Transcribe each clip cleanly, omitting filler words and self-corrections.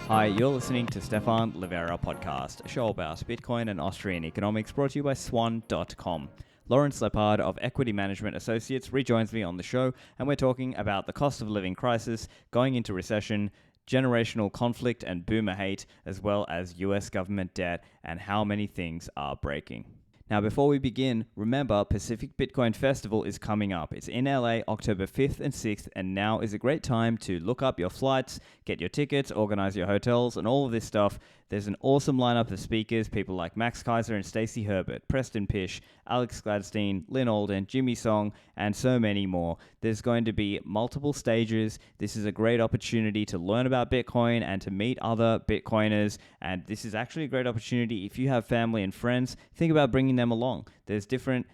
Hi, you're listening to Stephan Livera podcast, a show about Bitcoin and Austrian economics brought to you by swan.com. Lawrence Lepard of Equity Management Associates rejoins me on the show, and we're talking about the cost of living crisis, going into recession, generational conflict and boomer hate, as well as US government debt and how many things are breaking. Now, before we begin, remember Pacific Bitcoin Festival is coming up. It's in LA, October 5th and 6th, and now is a great time to look up your flights, get your tickets, organize your hotels, and all of this stuff. There's an awesome lineup of speakers, people like Max Kaiser and Stacey Herbert, Preston Pish, Alex Gladstein, Lynn Alden, Jimmy Song, and so many more. There's going to be multiple stages. This is a great opportunity to learn about Bitcoin and to meet other Bitcoiners, and this is actually a great opportunity if you have family and friends. Think about bringing them along. There's different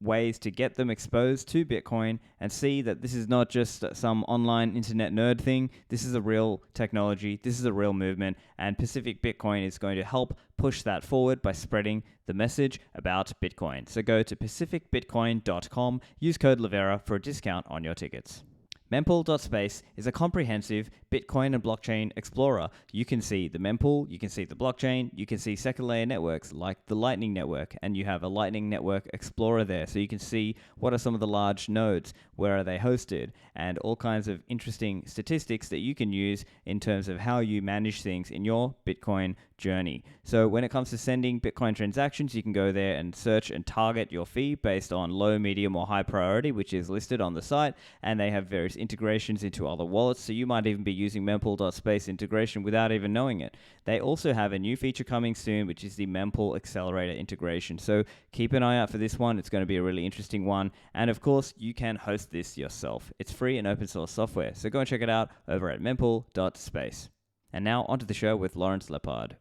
ways to get them exposed to Bitcoin and see that this is not just some online internet nerd thing. This is a real technology. This is a real movement, and Pacific Bitcoin is going to help push that forward by spreading the message about Bitcoin. So go to pacificbitcoin.com, use code Livera for a discount on your tickets. Mempool.space is a comprehensive Bitcoin and blockchain explorer. You can see the mempool, you can see the blockchain, you can see second layer networks like the Lightning Network, and you have a Lightning Network explorer there. So you can see what are some of the large nodes, where are they hosted, and all kinds of interesting statistics that you can use in terms of how you manage things in your Bitcoin journey. So when it comes to sending Bitcoin transactions, you can go there and search and target your fee based on low, medium, or high priority, which is listed on the site, and they have various integrations into other wallets, so you might even be using mempool.space integration without even knowing it. They also have a new feature coming soon, which is the mempool accelerator integration, so keep an eye out for this one. It's going to be a really interesting one, and of course you can host this yourself. It's free and open source software, so go and check it out over at mempool.space. And now onto the show with Lawrence Lepard.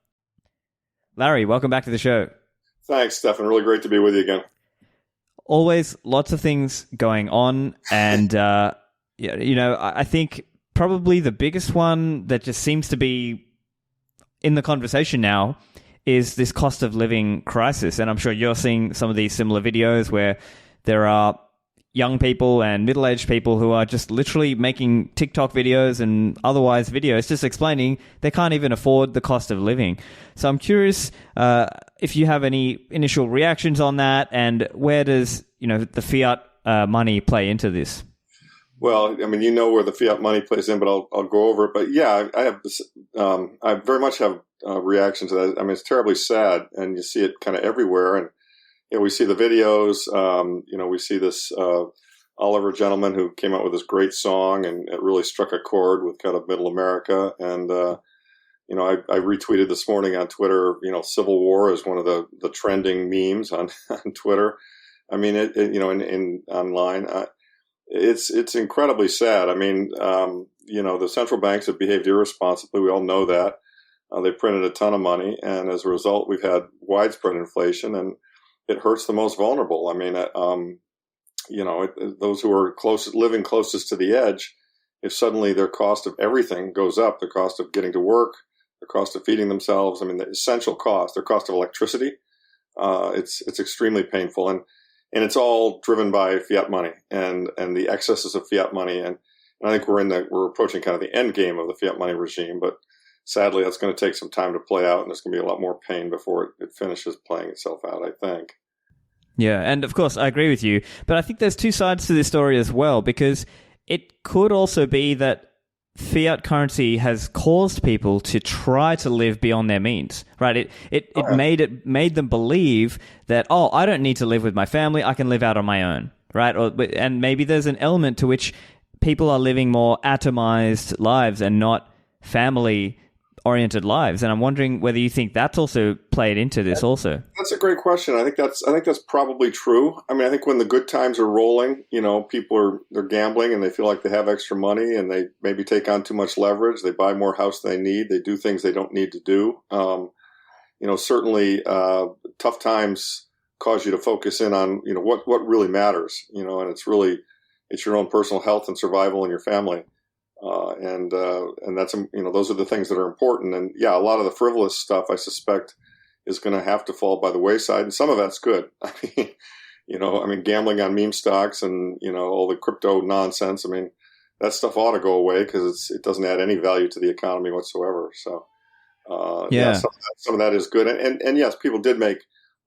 Larry, welcome back to the show. Thanks, Stephan. Really great to be with you again. Always lots of things going on, and I think probably the biggest one that just seems to be in the conversation now is this cost of living crisis. And I'm sure you're seeing some of these similar videos where there are young people and middle-aged people who are just literally making TikTok videos and otherwise videos just explaining they can't even afford the cost of living. So I'm curious if you have any initial reactions on that, and where does the fiat money play into this? Well, I mean, where the fiat money plays in, but I'll go over it. But yeah, I have this. I very much have reactions to that. I mean, it's terribly sad, and you see it kind of everywhere. And we see the videos. We see this Oliver gentleman who came out with this great song, and it really struck a chord with kind of Middle America. And I retweeted this morning on Twitter. Civil War is one of the trending memes on Twitter. I mean, in online. It's incredibly sad. I mean, the central banks have behaved irresponsibly. We all know that. They printed a ton of money, and as a result, we've had widespread inflation, and it hurts the most vulnerable. I mean, those who are living closest to the edge, if suddenly their cost of everything goes up, their cost of getting to work, their cost of feeding themselves, I mean, the essential cost, their cost of electricity, it's extremely painful. And it's all driven by fiat money and the excesses of fiat money. And I think we're approaching kind of the end game of the fiat money regime, but sadly that's going to take some time to play out, and there's going to be a lot more pain before it finishes playing itself out, I think. Yeah, and of course I agree with you, but I think there's two sides to this story as well, because it could also be that fiat currency has caused people to try to live beyond their means, right? It made them believe that, I don't need to live with my family, I can live out on my own, right? And maybe there's an element to which people are living more atomized lives and not family-oriented lives. And I'm wondering whether you think that's also played into this also. That's a great question. I think that's probably true. I mean, I think when the good times are rolling, people they're gambling and they feel like they have extra money, and they maybe take on too much leverage. They buy more house than they need. They do things they don't need to do. Certainly tough times cause you to focus in on, what really matters, and it's your own personal health and survival and your family. And that's, those are the things that are important. And yeah, a lot of the frivolous stuff, I suspect, is going to have to fall by the wayside. And some of that's good. I mean, gambling on meme stocks and, all the crypto nonsense. I mean, that stuff ought to go away because it doesn't add any value to the economy whatsoever. So Some of that is good. And yes, people did make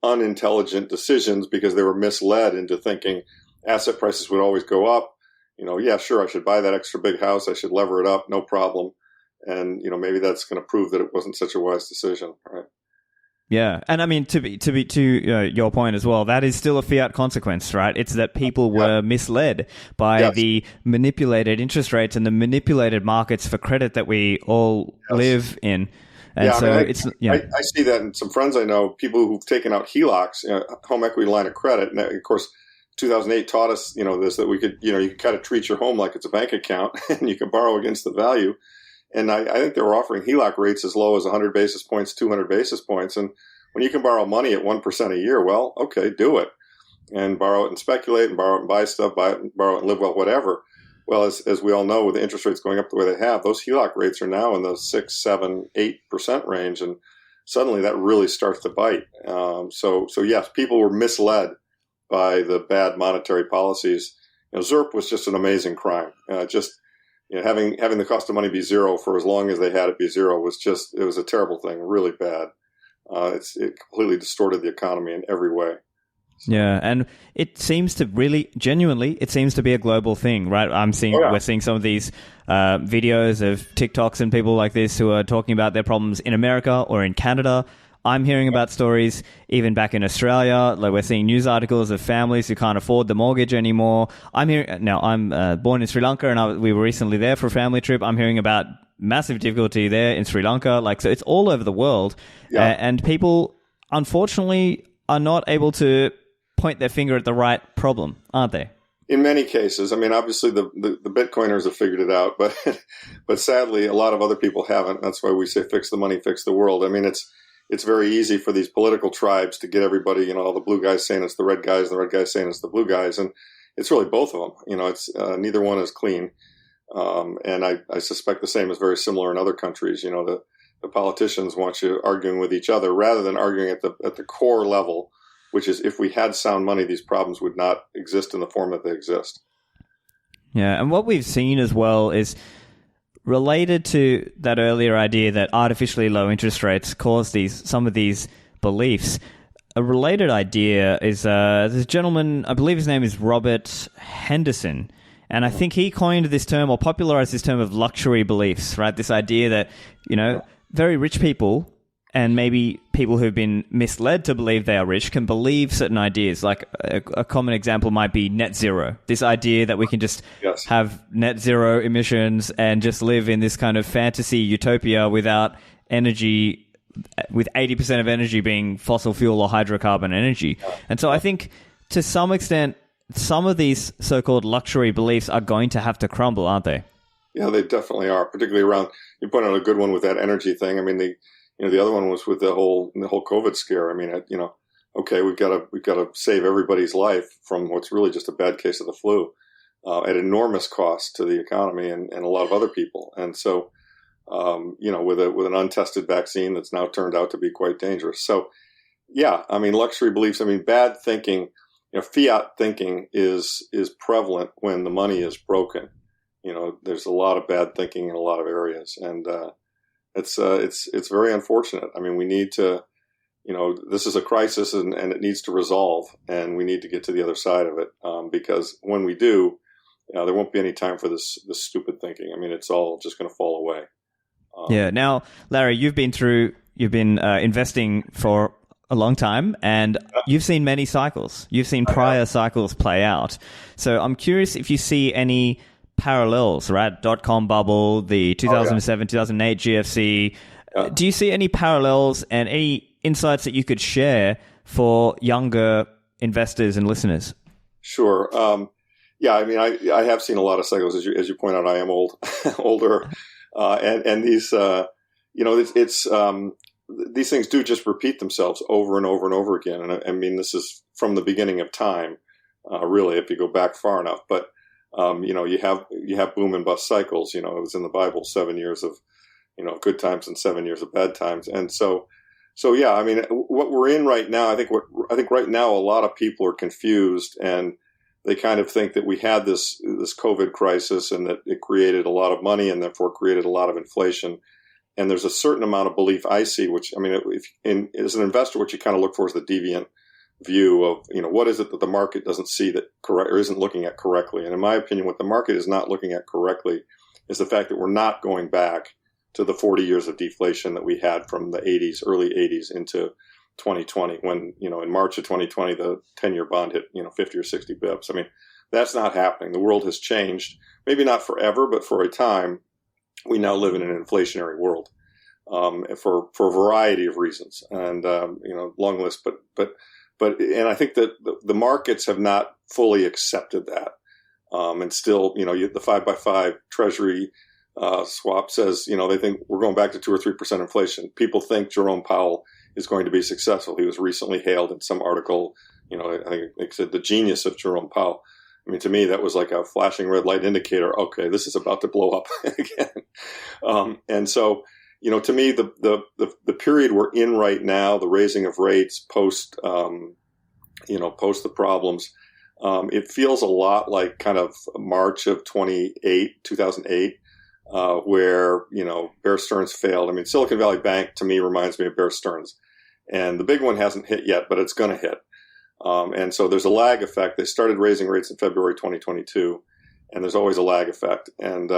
unintelligent decisions because they were misled into thinking asset prices would always go up. Yeah, sure, I should buy that extra big house. I should lever it up, no problem. And, maybe that's going to prove that it wasn't such a wise decision, right? Yeah, and I mean to your point as well, that is still a fiat consequence, right? It's that people were misled by the manipulated interest rates and the manipulated markets for credit that we all live in. And I see that in some friends I know, people who've taken out HELOCs, home equity line of credit, and of course, 2008 taught us, this, that we could, you could kind of treat your home like it's a bank account, and you can borrow against the value. And I think they were offering HELOC rates as low as 100 basis points, 200 basis points. And when you can borrow money at 1% a year, well, okay, do it. And borrow it and speculate, and borrow it and buy stuff, borrow it and live well, whatever. Well, as we all know, with the interest rates going up the way they have, those HELOC rates are now in the 6, 7, 8% range. And suddenly that really starts to bite. So yes, people were misled by the bad monetary policies. ZIRP was just an amazing crime. Having the cost of money be zero for as long as they had it be zero it was a terrible thing, really bad. It completely distorted the economy in every way. Yeah, and it seems to really, genuinely, it seems to be a global thing, right? We're seeing some of these videos of TikToks and people like this who are talking about their problems in America or in Canada. I'm hearing about stories even back in Australia. Like, we're seeing news articles of families who can't afford the mortgage anymore. I'm born in Sri Lanka, and we were recently there for a family trip. I'm hearing about massive difficulty there in Sri Lanka. So it's all over the world. And people, unfortunately, are not able to point their finger at the right problem, aren't they? In many cases. I mean, obviously the Bitcoiners have figured it out, but sadly, a lot of other people haven't. That's why we say fix the money, fix the world. I mean, it's very easy for these political tribes to get everybody, all the blue guys saying it's the red guys, and the red guys saying it's the blue guys. And it's really both of them. It's neither one is clean. And I suspect the same is very similar in other countries. The politicians want you arguing with each other rather than arguing at the core level, which is if we had sound money, these problems would not exist in the form that they exist. Yeah. And what we've seen as well is, related to that earlier idea that artificially low interest rates cause some of these beliefs, a related idea is this gentleman, I believe his name is Robert Henderson, and I think he coined this term, or popularized this term, of luxury beliefs, right? This idea that, very rich people, and maybe people who've been misled to believe they are rich, can believe certain ideas. Like a common example might be net zero. This idea that we can just have net zero emissions and just live in this kind of fantasy utopia without energy, with 80% of energy being fossil fuel or hydrocarbon energy. And so I think to some extent, some of these so-called luxury beliefs are going to have to crumble, aren't they? Yeah, they definitely are, particularly around, you pointed out a good one with that energy thing. I mean, the other one was with the whole COVID scare. I mean, okay, we've got to save everybody's life from what's really just a bad case of the flu, at enormous cost to the economy and a lot of other people. And so, with an untested vaccine that's now turned out to be quite dangerous. So, yeah, I mean, luxury beliefs. I mean, bad thinking. Fiat thinking is prevalent when the money is broken. There's a lot of bad thinking in a lot of areas, and it's very unfortunate. I mean, we need to, this is a crisis and it needs to resolve, and we need to get to the other side of it, because when we do, there won't be any time for this stupid thinking. I mean, it's all just going to fall away. Yeah. Now, Larry, you've been investing for a long time, and you've seen many cycles. You've seen prior cycles play out. So I'm curious if you see any parallels, right? .com bubble, the 2007, 2008 GFC. Do you see any parallels and any insights that you could share for younger investors and listeners? Sure. Yeah, I mean, I have seen a lot of cycles. As you point out, I am older, and these, these things do just repeat themselves over and over and over again. And I mean, this is from the beginning of time, really, if you go back far enough. But you have boom and bust cycles. It was in the Bible, 7 years of good times and 7 years of bad times. And so yeah, I mean, what we're in right now, I think right now a lot of people are confused, and they kind of think that we had this COVID crisis and that it created a lot of money and therefore created a lot of inflation. And there's a certain amount of belief I see, which, I mean, as an investor, what you kind of look for is the deviant view of, what is it that the market doesn't see that correct or isn't looking at correctly. And in my opinion, what the market is not looking at correctly is the fact that we're not going back to the 40 years of deflation that we had from the 80s, early 80s into 2020, when, in March of 2020, the 10-year bond hit, 50 or 60 bips. I mean, that's not happening. The world has changed, maybe not forever, but for a time. We now live in an inflationary world, for a variety of reasons, and long list. But and I think that the markets have not fully accepted that, and still, the 5x5 Treasury swap says, they think we're going back to 2 or 3% inflation. People think Jerome Powell is going to be successful. He was recently hailed in some article, I think it said the genius of Jerome Powell. I mean, to me, that was like a flashing red light indicator. Okay, this is about to blow up again. And so, to me, the period we're in right now, the raising of rates post the problems, it feels a lot like kind of March of 2008, where, Bear Stearns failed. I mean, Silicon Valley Bank, to me, reminds me of Bear Stearns. And the big one hasn't hit yet, but it's going to hit. And so there's a lag effect. They started raising rates in February 2022, and there's always a lag effect. And,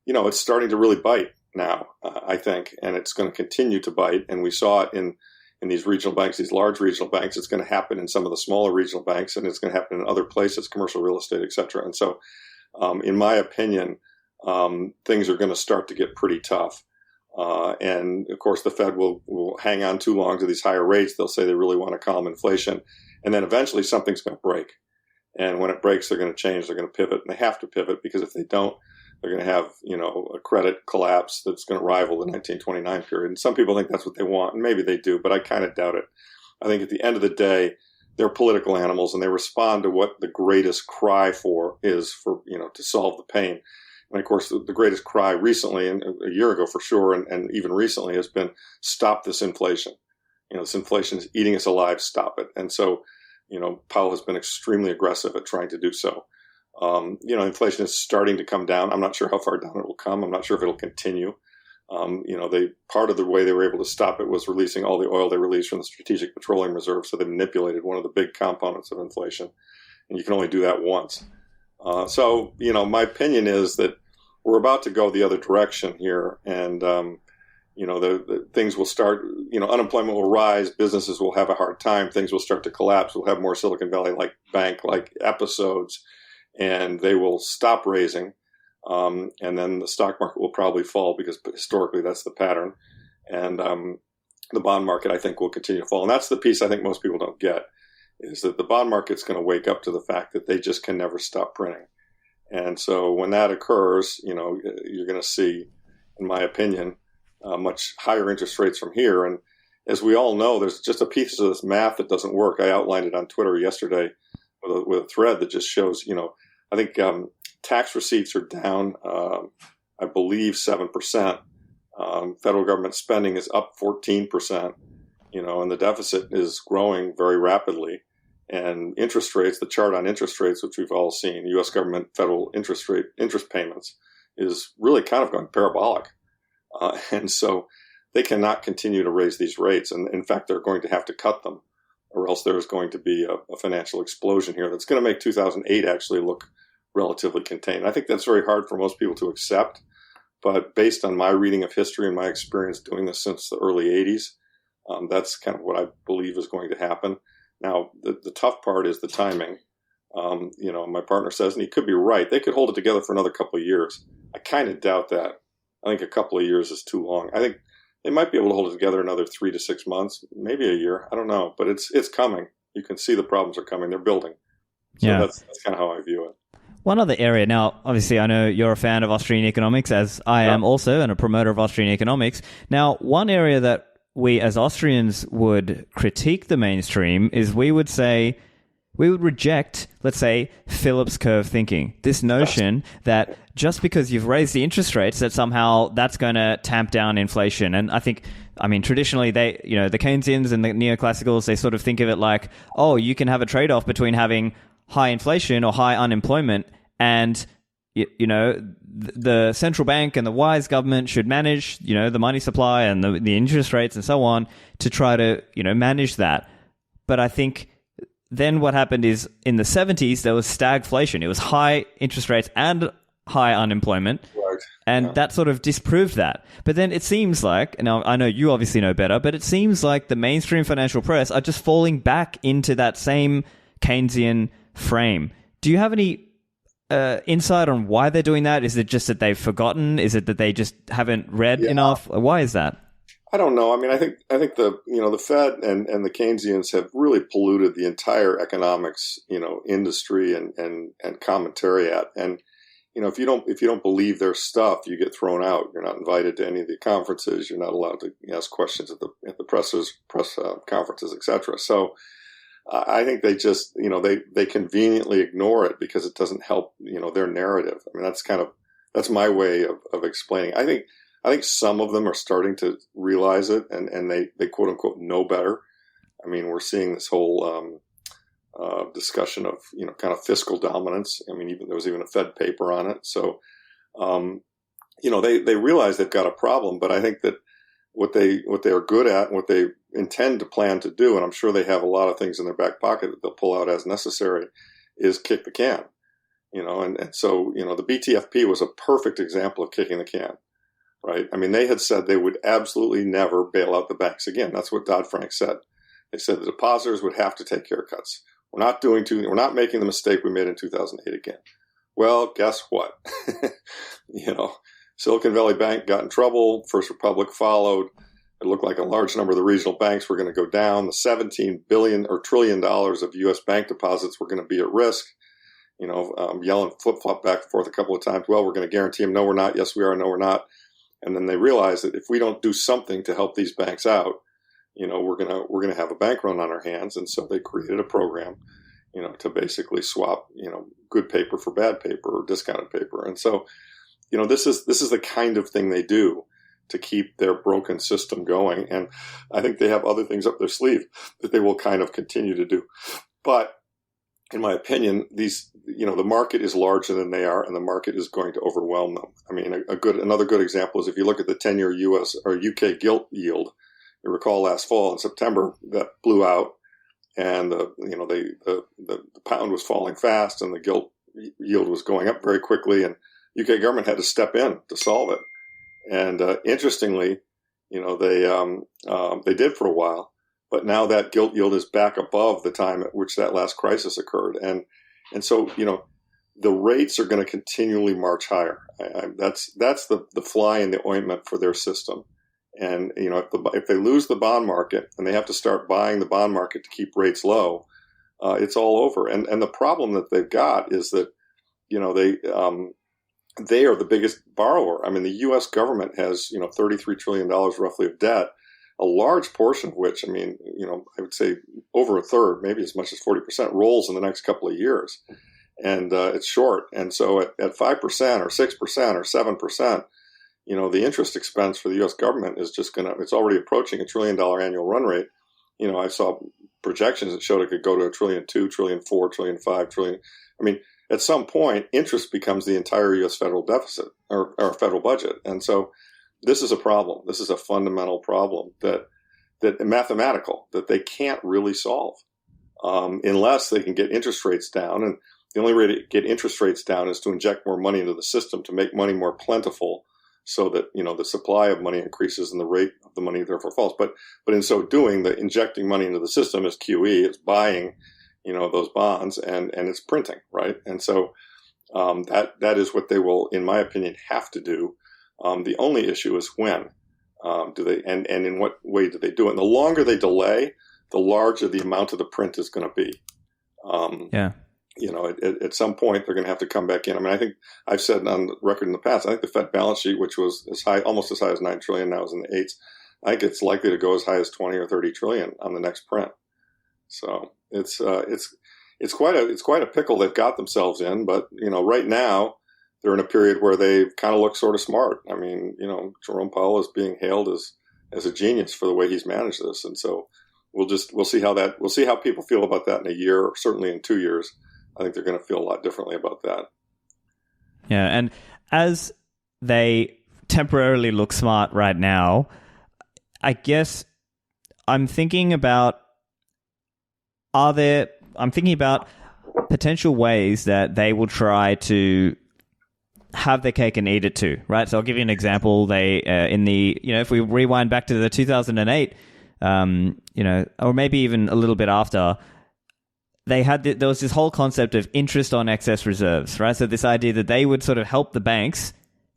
it's starting to really bite now, I think, and it's going to continue to bite. And we saw it in these regional banks, these large regional banks. It's going to happen in some of the smaller regional banks, and it's going to happen in other places, commercial real estate, et cetera. And so, in my opinion, things are going to start to get pretty tough. And of course, the Fed will hang on too long to these higher rates. They'll say they really want to calm inflation. And then eventually something's going to break. And when it breaks, they're going to change. They're going to pivot. And they have to pivot, because if they don't, they're going to have, a credit collapse that's going to rival the 1929 period. And some people think that's what they want. And maybe they do, but I kind of doubt it. I think at the end of the day, they're political animals, and they respond to what the greatest cry is for, to solve the pain. And of course, the greatest cry recently, and a year ago for sure, and even recently, has been stop this inflation. This inflation is eating us alive. Stop it. And so, Powell has been extremely aggressive at trying to do so. Inflation is starting to come down. I'm not sure how far down it will come. I'm not sure if it'll continue. Part of the way they were able to stop it was releasing all the oil they released from the Strategic Petroleum Reserve. So they manipulated one of the big components of inflation, and you can only do that once. So, my opinion is that we're about to go the other direction here, and, the things will start, unemployment will rise, businesses will have a hard time, things will start to collapse, we'll have more Silicon Valley Bank-like episodes, and they will stop raising, and then the stock market will probably fall, because historically that's the pattern, and the bond market, I think, will continue to fall. And that's the piece I think most people don't get, is that the bond market's going to wake up to the fact that they just can never stop printing. And so when that occurs, you're going to see, in my opinion, much higher interest rates from here. And as we all know, there's just a piece of this math that doesn't work. I outlined it on Twitter yesterday with a thread that just shows, I think tax receipts are down, I believe, 7%. Federal government spending is up 14%, and the deficit is growing very rapidly. And interest rates, the chart on interest rates, which we've all seen, U.S. government federal interest payments, is really kind of going parabolic. And so they cannot continue to raise these rates. And in fact, they're going to have to cut them, or else there's going to be a financial explosion here that's going to make 2008 actually look relatively contained. I think that's very hard for most people to accept. But based on my reading of history and my experience doing this since the early 80s, that's kind of what I believe is going to happen. Now, the tough part is the timing. My partner says, and he could be right, they could hold it together for another couple of years. I kind of doubt that. I think a couple of years is too long. I think they might be able to hold it together another 3 to 6 months, maybe a year. I don't know, but it's coming. You can see the problems are coming. They're building. So that's kind of how I view it. One other area, now, obviously, I know you're a fan of Austrian economics, as I am also, and a promoter of Austrian economics. Now, one area that we as Austrians would critique the mainstream is we would reject, let's say, Phillips curve thinking. This notion that just because you've raised the interest rates, that somehow that's going to tamp down inflation. And traditionally, the Keynesians and the neoclassicals, they sort of think of it like, you can have a trade-off between having high inflation or high unemployment and, the central bank and the wise government should manage, the money supply and the interest rates and so on to try to, manage that. But I think then what happened is in the 70s, there was stagflation. It was high interest rates and high unemployment. Right. And that sort of disproved that. But then it seems like, and I know you obviously know better, but it seems like the mainstream financial press are just falling back into that same Keynesian frame. Do you have any insight on why they're doing that? Is it just that they've forgotten? Is it that they just haven't read enough? Why is that? I don't know. I mean, I think the Fed and the Keynesians have really polluted the entire economics, industry and commentariat. And if you don't believe their stuff, you get thrown out. You're not invited to any of the conferences. You're not allowed to ask questions at the press conferences, etc. So I think they just they conveniently ignore it because it doesn't help their narrative. I mean, that's my way of explaining. I think some of them are starting to realize it and they quote unquote know better. I mean, we're seeing this whole discussion of kind of fiscal dominance. I mean, there was even a Fed paper on it. So they realize they've got a problem. But I think that what they are good at, and what they intend to plan to do, and I'm sure they have a lot of things in their back pocket that they'll pull out as necessary, is kick the can. And so the BTFP was a perfect example of kicking the can. Right. I mean, they had said they would absolutely never bail out the banks again. That's what Dodd-Frank said. They said the depositors would have to take haircuts. We're not making the mistake we made in 2008 again. Well, guess what? Silicon Valley Bank got in trouble. First Republic followed. It looked like a large number of the regional banks were going to go down. The $17 billion or trillion of U.S. bank deposits were going to be at risk. Yellen flip-flop back and forth a couple of times. Well, we're going to guarantee them. No, we're not. Yes, we are. No, we're not. And then they realized that if we don't do something to help these banks out, we're gonna have a bank run on our hands. And so they created a program, to basically swap, good paper for bad paper or discounted paper. And so, this is the kind of thing they do to keep their broken system going. And I think they have other things up their sleeve that they will kind of continue to do. But in my opinion, the market is larger than they are, and the market is going to overwhelm them. I mean, another good example is if you look at the 10-year U.S. or U.K. gilt yield. You recall last fall in September that blew out, and the pound was falling fast, and the gilt yield was going up very quickly, and U.K. government had to step in to solve it. And interestingly, they did for a while. But now that gilt yield is back above the time at which that last crisis occurred. And so, the rates are going to continually march higher. That's the fly in the ointment for their system. And, if they lose the bond market and they have to start buying the bond market to keep rates low, it's all over. And the problem that they've got is that, they are the biggest borrower. I mean, the U.S. government has, $33 trillion roughly of debt. A large portion of which, I would say over a third, maybe as much as 40%, rolls in the next couple of years. And it's short. And so at 5% or 6% or 7%, the interest expense for the U.S. government is it's already approaching $1 trillion annual run rate. I saw projections that showed it could go to $1.2 trillion, $1.4 trillion, $1.5 trillion. I mean, at some point, interest becomes the entire U.S. federal deficit or federal budget. And so this is a problem. This is a fundamental problem that mathematical that they can't really solve unless they can get interest rates down. And the only way to get interest rates down is to inject more money into the system to make money more plentiful, so that the supply of money increases and the rate of the money therefore falls. But in so doing, the injecting money into the system is QE. It's buying those bonds and it's printing, right? And so that is what they will, in my opinion, have to do. The only issue is when do they, and in what way do they do it? And the longer they delay, the larger the amount of the print is going to be. At some point they're going to have to come back in. I mean, I think I've said on the record in the past, I think the Fed balance sheet, which was almost as high as $9 trillion, now is in the eights. I think it's likely to go as high as 20 or 30 trillion on the next print. So it's quite a pickle they've got themselves in. But right now they're in a period where they kind of look sort of smart. I mean, Jerome Powell is being hailed as a genius for the way he's managed this, and so we'll see how people feel about that in a year, or certainly in 2 years. I think they're going to feel a lot differently about that. Yeah, and as they temporarily look smart right now, I guess I'm thinking about potential ways that they will try to have their cake and eat it too, right? So I'll give you an example. They if we rewind back to the 2008, or maybe even a little bit after, there was this whole concept of interest on excess reserves, right? So this idea that they would sort of help the banks,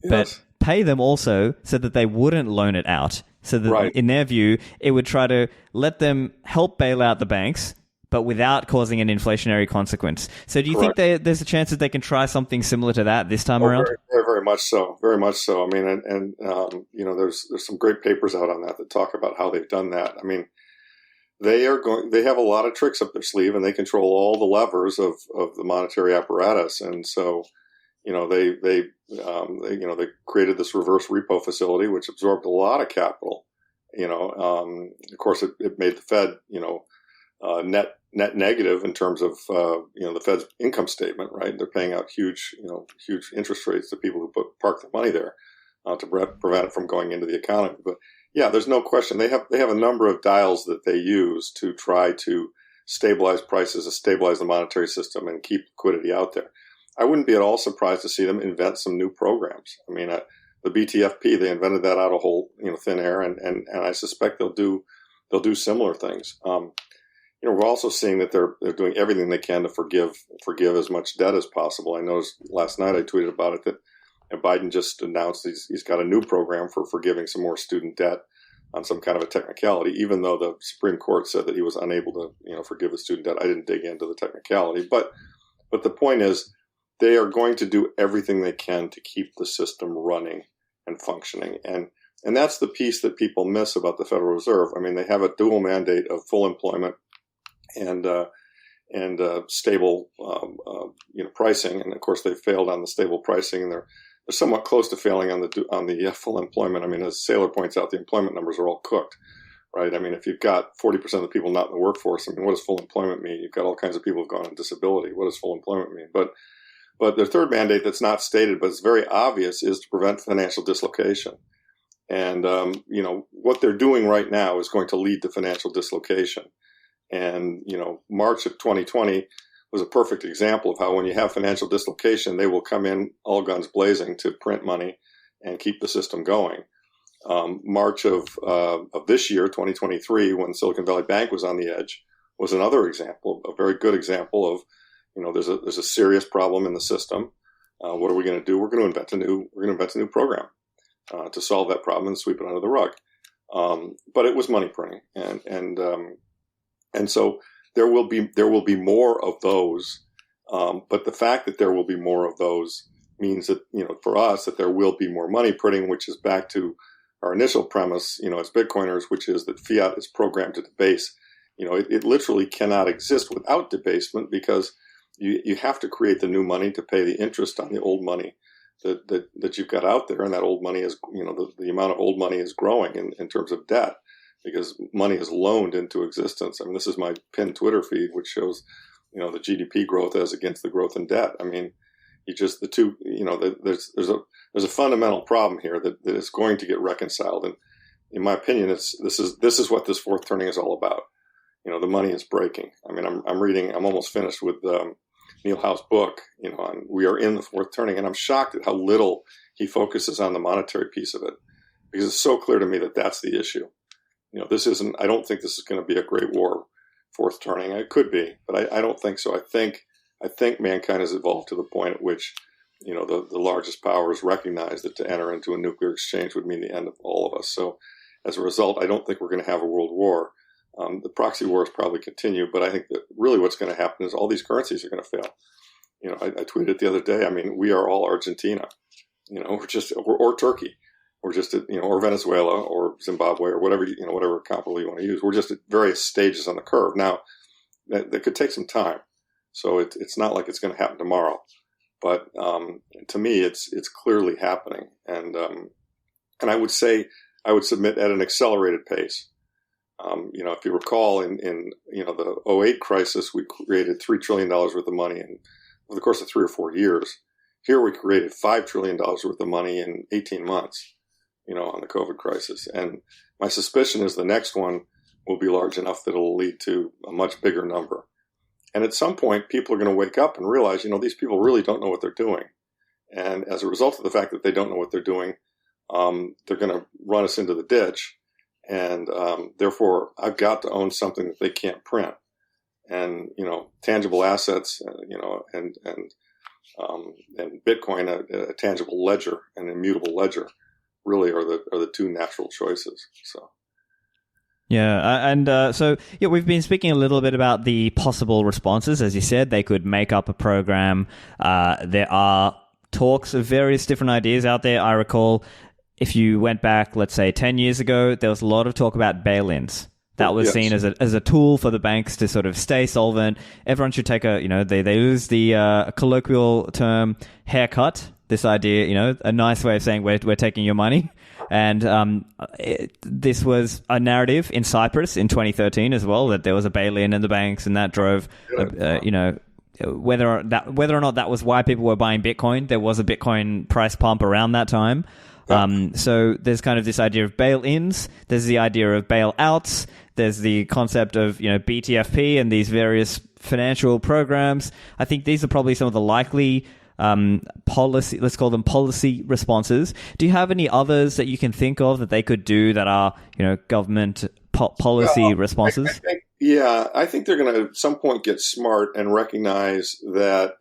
but pay them also so that they wouldn't loan it out. So that in their view, it would try to let them help bail out the banks, but without causing an inflationary consequence. So do you think there's a chance that they can try something similar to that this time around? Very, very much so. Very much so. I mean, there's some great papers out on that talk about how they've done that. I mean, they have a lot of tricks up their sleeve, and they control all the levers of the monetary apparatus. And so, they created this reverse repo facility, which absorbed a lot of capital. Of course, it made the Fed, net negative in terms of the Fed's income statement, right? They're paying out huge interest rates to people who park their money there to prevent it from going into the economy. But yeah, there's no question they have a number of dials that they use to try to stabilize prices, to stabilize the monetary system, and keep liquidity out there. I wouldn't be at all surprised to see them invent some new programs. I mean, the BTFP, they invented that out of whole thin air, and I suspect they'll do similar things. We're also seeing that they're doing everything they can to forgive as much debt as possible. I noticed last night I tweeted about it that Biden just announced he's got a new program for forgiving some more student debt on some kind of a technicality, even though the Supreme Court said that he was unable to forgive the student debt. I didn't dig into the technicality, but the point is they are going to do everything they can to keep the system running and functioning. And that's the piece that people miss about the Federal Reserve. I mean, they have a dual mandate of full employment and stable pricing, and of course they failed on the stable pricing, and they're somewhat close to failing on the full employment. I mean, as Saylor points out, the employment numbers are all cooked, right? I mean, if you've got 40% of the people not in the workforce, I mean, what does full employment mean? You've got all kinds of people who've gone on disability. What does full employment mean? But their third mandate that's not stated, but it's very obvious, is to prevent financial dislocation. And what they're doing right now is going to lead to financial dislocation. And, March of 2020 was a perfect example of how when you have financial dislocation, they will come in all guns blazing to print money and keep the system going. March of this year, 2023, when Silicon Valley Bank was on the edge, was another example, a very good example of, there's a serious problem in the system. What are we going to do? We're going to invent a new program to solve that problem and sweep it under the rug. But it was money printing, and so there will be more of those. But the fact that there will be more of those means that, for us, that there will be more money printing, which is back to our initial premise, as Bitcoiners, which is that fiat is programmed to debase. It literally cannot exist without debasement, because you have to create the new money to pay the interest on the old money that you've got out there. And that old money is, the amount of old money is growing in terms of debt, because money is loaned into existence. I mean, this is my pinned Twitter feed, which shows, the GDP growth as against the growth in debt. I mean, there's a fundamental problem here that is going to get reconciled. And in my opinion, this is what this fourth turning is all about. The money is breaking. I mean, I'm almost finished with Neil Howe's book, on We Are in the Fourth Turning, and I'm shocked at how little he focuses on the monetary piece of it, because it's so clear to me that that's the issue. I don't think this is going to be a great war, fourth turning. It could be, but I don't think so. I think mankind has evolved to the point at which, the largest powers recognize that to enter into a nuclear exchange would mean the end of all of us. So as a result, I don't think we're going to have a world war. The proxy wars probably continue, but I think that really what's going to happen is all these currencies are going to fail. I tweeted the other day, I mean, we are all Argentina, or Turkey. We're just at, or Venezuela or Zimbabwe or whatever, whatever comparable you want to use. We're just at various stages on the curve. Now, that could take some time. So it's not like it's going to happen tomorrow. But to me, it's clearly happening. And I would submit at an accelerated pace. If you recall, in the 2008 crisis, we created $3 trillion worth of money over the course of 3 or 4 years. Here we created $5 trillion worth of money in 18 months, on the COVID crisis. And my suspicion is the next one will be large enough that it'll lead to a much bigger number. And at some point, people are going to wake up and realize, these people really don't know what they're doing. And as a result of the fact that they don't know what they're doing, they're going to run us into the ditch. And therefore, I've got to own something that they can't print. And, tangible assets, and Bitcoin, a tangible ledger, an immutable ledger, really are the two natural choices. So. Yeah, so we've been speaking a little bit about the possible responses. As you said, they could make up a program. There are talks of various different ideas out there. I recall if you went back, let's say 10 years ago, there was a lot of talk about bail-ins. That was seen as a tool for the banks to sort of stay solvent. Everyone should take they use the colloquial term haircut. This idea, a nice way of saying we're taking your money. And this was a narrative in Cyprus in 2013 as well, that there was a bail-in in the banks, and that drove, whether or not that was why people were buying Bitcoin. There was a Bitcoin price pump around that time. So there's kind of this idea of bail-ins. There's the idea of bail-outs. There's the concept of BTFP and these various financial programs. I think these are probably some of the likely policy, let's call them policy responses. Do you have any others that you can think of that they could do that are, government policy responses? I think they're going to at some point get smart and recognize that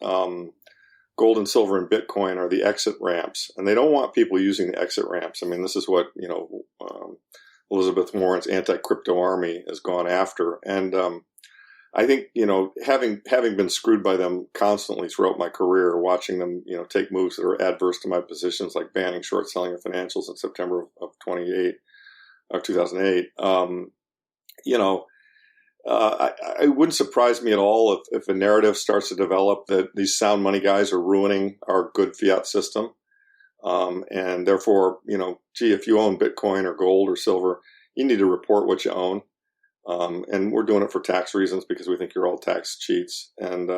gold and silver and Bitcoin are the exit ramps, and they don't want people using the exit ramps. I mean, this is what, Elizabeth Warren's anti-crypto army has gone after. And I think, having been screwed by them constantly throughout my career, watching them, take moves that are adverse to my positions, like banning short selling of financials in September of 2008, it wouldn't surprise me at all if a narrative starts to develop that these sound money guys are ruining our good fiat system. And therefore, if you own Bitcoin or gold or silver, you need to report what you own. And we're doing it for tax reasons because we think you're all tax cheats. And,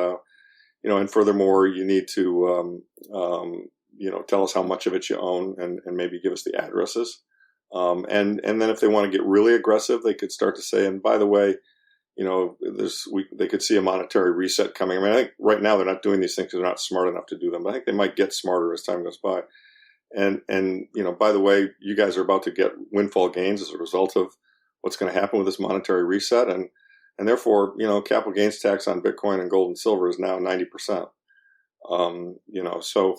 and furthermore, you need to, tell us how much of it you own and maybe give us the addresses. And then if they want to get really aggressive, they could start to say, and by the way, they could see a monetary reset coming. I mean, I think right now they're not doing these things because they're not smart enough to do them. But I think they might get smarter as time goes by. And by the way, you guys are about to get windfall gains as a result of what's going to happen with this monetary reset. And therefore, capital gains tax on Bitcoin and gold and silver is now 90%. So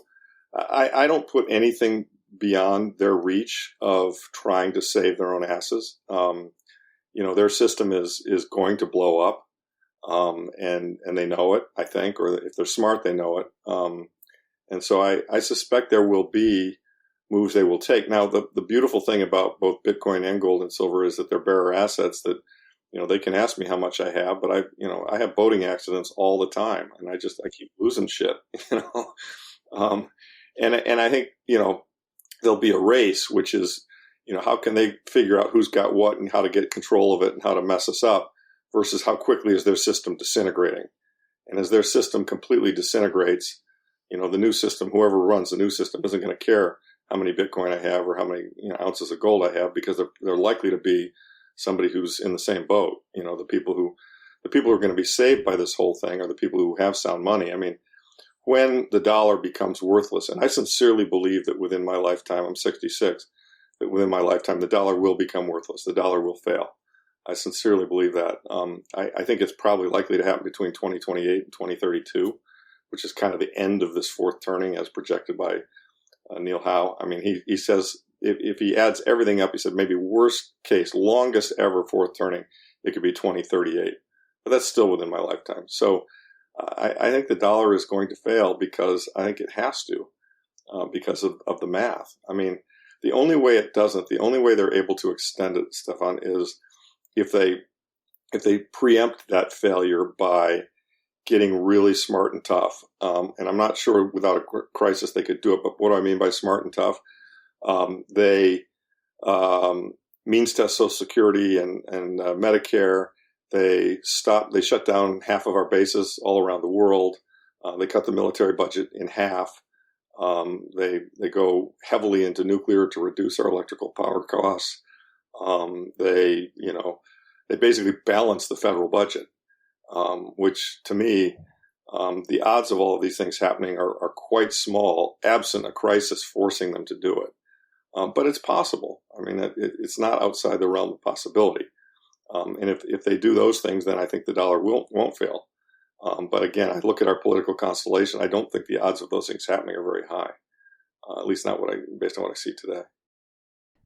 I don't put anything beyond their reach of trying to save their own asses. Their system is going to blow up, and they know it, I think, or if they're smart, they know it. And so I suspect there will be moves they will take. Now, the beautiful thing about both Bitcoin and gold and silver is that they're bearer assets that, they can ask me how much I have, but I have boating accidents all the time, and I keep losing shit, and I think, there'll be a race, which is, how can they figure out who's got what and how to get control of it and how to mess us up versus how quickly is their system disintegrating. And as their system completely disintegrates, the new system, whoever runs the new system isn't going to care how many Bitcoin I have or how many ounces of gold I have, because they're likely to be somebody who's in the same boat. The people who are going to be saved by this whole thing are the people who have sound money. I mean, when the dollar becomes worthless, and I sincerely believe that within my lifetime, I'm 66, that within my lifetime, the dollar will become worthless. The dollar will fail. I sincerely believe that. I think it's probably likely to happen between 2028 and 2032, which is kind of the end of this fourth turning as projected by Neil Howe. I mean, he says if he adds everything up, he said maybe worst case, longest ever fourth turning, it could be 2038. But that's still within my lifetime. So I think the dollar is going to fail because I think it has to, because of the math. I mean, the only way it doesn't, the only way they're able to extend it, Stephan, is if they preempt that failure by getting really smart and tough. And I'm not sure without a crisis they could do it, but what do I mean by smart and tough? They means test Social Security and Medicare. They shut down half of our bases all around the world. They cut the military budget in half. They go heavily into nuclear to reduce our electrical power costs. They basically balance the federal budget, which to me, the odds of all of these things happening are quite small, absent a crisis forcing them to do it. But it's possible. I mean, it's not outside the realm of possibility. And if they do those things, then I think the dollar won't fail. But again, I look at our political constellation. I don't think the odds of those things happening are very high, at least not based on what I see today.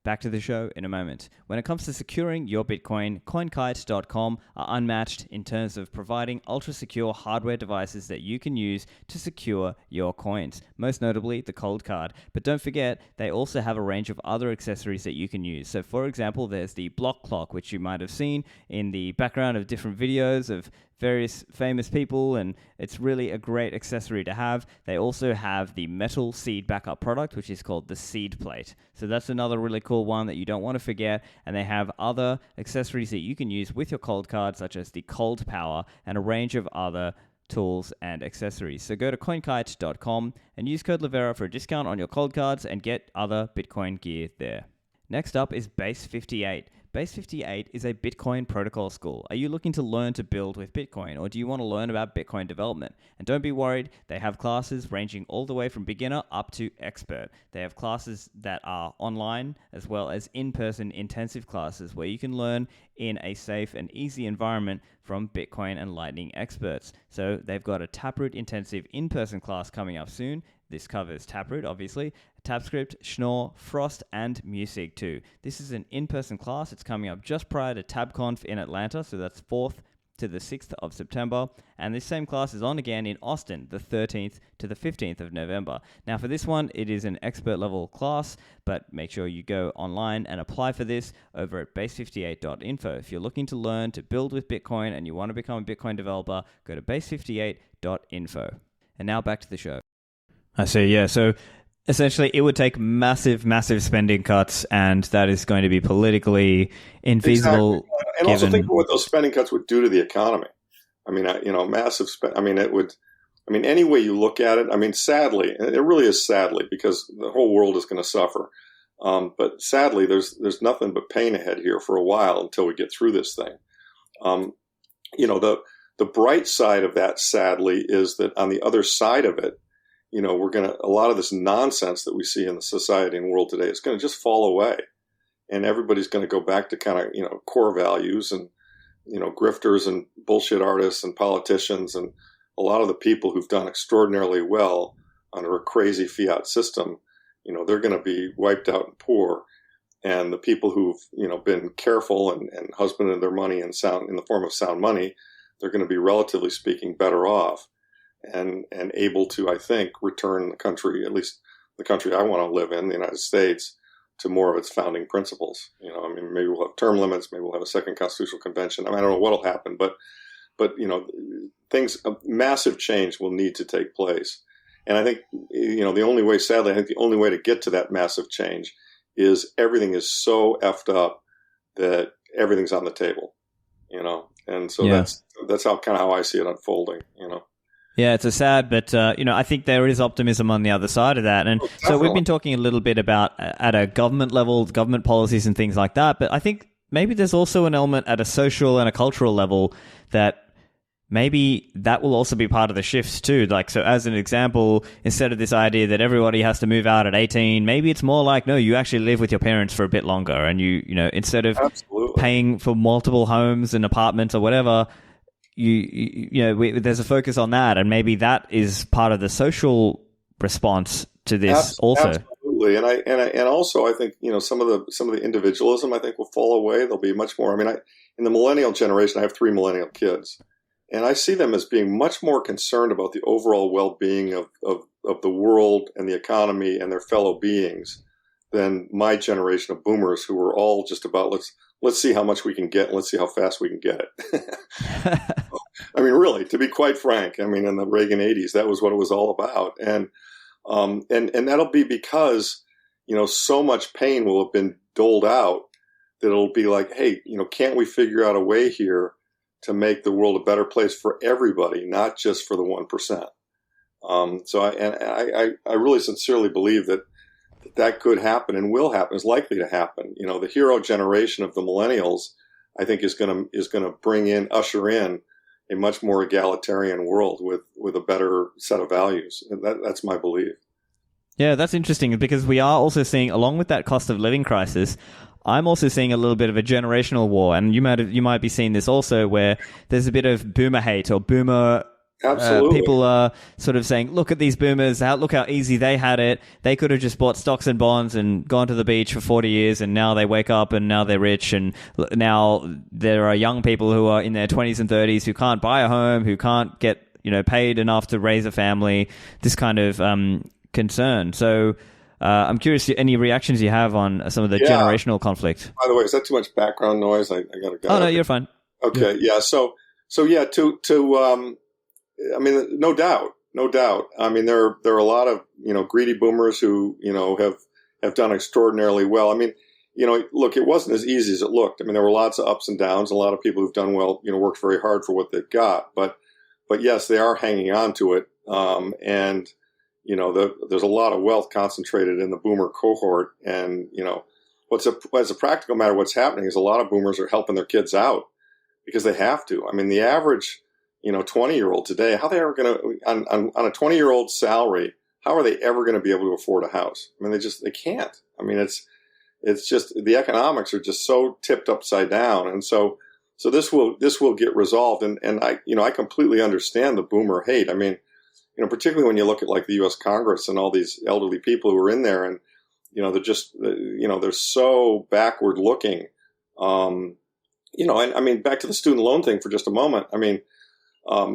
Back to the show in a moment. When it comes to securing your Bitcoin, CoinKite.com are unmatched in terms of providing ultra-secure hardware devices that you can use to secure your coins, most notably the cold card. But don't forget, they also have a range of other accessories that you can use. So for example, there's the block clock, which you might have seen in the background of different videos of various famous people, and it's really a great accessory to have. They also have the metal seed backup product, which is called the seed plate. So that's another really cool one that you don't want to forget. And they have other accessories that you can use with your cold card, such as the cold power and a range of other tools and accessories. So go to coinkite.com and use code Livera for a discount on your cold cards and get other Bitcoin gear there. Next up is Base 58. Base 58 is a Bitcoin protocol school. Are you looking to learn to build with Bitcoin, or do you want to learn about Bitcoin development? And don't be worried, they have classes ranging all the way from beginner up to expert. They have classes that are online as well as in-person intensive classes where you can learn in a safe and easy environment from Bitcoin and Lightning experts. So they've got a Taproot intensive in-person class coming up soon. This covers Taproot, obviously, TabScript, Schnorr, Frost, and Musig too. This is an in-person class. It's coming up just prior to TabConf in Atlanta, so that's 4th to the 6th of September. And this same class is on again in Austin, the 13th to the 15th of November. Now for this one, it is an expert level class, but make sure you go online and apply for this over at base58.info. If you're looking to learn to build with Bitcoin and you want to become a Bitcoin developer, go to base58.info. And now back to the show. I see, yeah. So essentially, it would take massive spending cuts, and that is going to be politically infeasible. Exactly. And also think of what those spending cuts would do to the economy. I mean, massive spend. I mean, it would. I mean, any way you look at it. I mean, sadly, it really is sadly, because the whole world is going to suffer. But sadly, there's nothing but pain ahead here for a while until we get through this thing. The bright side of that, sadly, is that on the other side of it, a lot of this nonsense that we see in the society and world today is going to just fall away. And everybody's going to go back to kind of, core values, and, grifters and bullshit artists and politicians and a lot of the people who've done extraordinarily well under a crazy fiat system, they're going to be wiped out and poor. And the people who've, been careful and husbanded their money in the form of sound money, they're going to be, relatively speaking, better off. And able to, I think, return the country, at least the country I want to live in, the United States, to more of its founding principles. Maybe we'll have term limits, maybe we'll have a second constitutional convention. I don't know what'll happen, but massive change will need to take place. And I think, the only way, sadly, the only way to get to that massive change is everything is so effed up that everything's on the table, And so that's how I see it unfolding, Yeah, it's a sad, but I think there is optimism on the other side of that. And so we've been talking a little bit about at a government level, government policies and things like that. But I think maybe there's also an element at a social and a cultural level that maybe that will also be part of the shifts too. Like, so as an example, instead of this idea that everybody has to move out at 18, maybe it's more like, no, you actually live with your parents for a bit longer. And instead of paying for multiple homes and apartments or whatever, there's a focus on that, and maybe that is part of the social response to this also. Absolutely, and also I think some of the individualism I think will fall away. There'll be much more. In the millennial generation, I have 3 millennial kids, and I see them as being much more concerned about the overall well-being of the world and the economy and their fellow beings than my generation of boomers, who were all just about let's see how much we can get and let's see how fast we can get it. Really, to be quite frank, in the Reagan 80s, that was what it was all about. And that'll be because, so much pain will have been doled out that it'll be like, hey, can't we figure out a way here to make the world a better place for everybody, not just for the 1%? So I really sincerely believe that could happen and will happen, is likely to happen. The hero generation of the millennials, I think, is going to usher in a much more egalitarian world with a better set of values. And that's my belief. Yeah, that's interesting because we are also seeing, along with that cost of living crisis, I'm also seeing a little bit of a generational war, and you might be seeing this also, where there's a bit of boomer hate or boomer. Absolutely. People are sort of saying, look at these boomers, look how easy they had it. They could have just bought stocks and bonds and gone to the beach for 40 years, and now they wake up and now they're rich. And now there are young people who are in their 20s and 30s who can't buy a home, who can't get paid enough to raise a family, this kind of concern. So I'm curious, any reactions you have on some of the generational conflict? By the way, is that too much background noise? I got to go. Oh, no, you're fine. Okay, yeah. So yeah, I mean, no doubt. I mean, there are a lot of greedy boomers who have done extraordinarily well. I mean, look, it wasn't as easy as it looked. I mean, there were lots of ups and downs. A lot of people who've done well, worked very hard for what they've got. But yes, they are hanging on to it. And there's a lot of wealth concentrated in the boomer cohort. And as a practical matter, what's happening is a lot of boomers are helping their kids out because they have to. I mean, the average 20-year-old today, how they ever going to, on a 20-year-old salary, how are they ever going to be able to afford a house? I mean, they can't. I mean, it's just, the economics are just so tipped upside down. And so this will get resolved. And I completely understand the boomer hate. I mean, particularly when you look at like the U.S. Congress and all these elderly people who are in there, and, they're just, they're so backward looking. And I mean, back to the student loan thing for just a moment. I mean,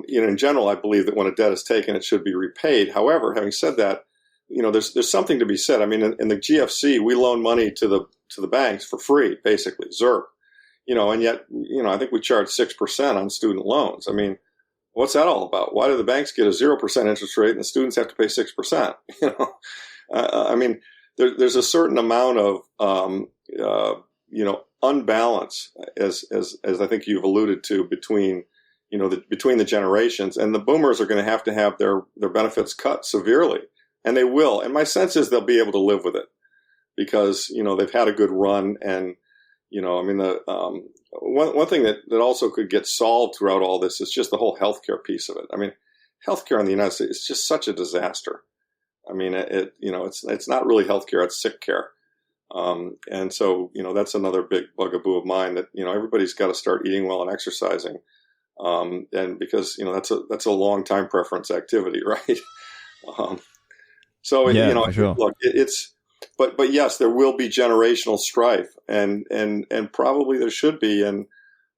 in general, I believe that when a debt is taken, it should be repaid. However, having said that, there's something to be said. I mean, in the GFC, we loan money to the banks for free, basically, ZERP. And yet, I think we charge 6% on student loans. I mean, what's that all about? Why do the banks get a 0% interest rate and the students have to pay 6%? I mean, there's a certain amount of unbalance, as I think you've alluded to, between the generations, and the boomers are going to have their benefits cut severely, and they will. And my sense is they'll be able to live with it because they've had a good run, and I mean one thing that also could get solved throughout all this is just the whole healthcare piece of it. I mean, healthcare in the United States is just such a disaster. I mean, it's not really healthcare; it's sick care. And so that's another big bugaboo of mine that everybody's got to start eating well and exercising. And because that's a long time preference activity, right? For sure. Look, but yes, there will be generational strife, and probably there should be, and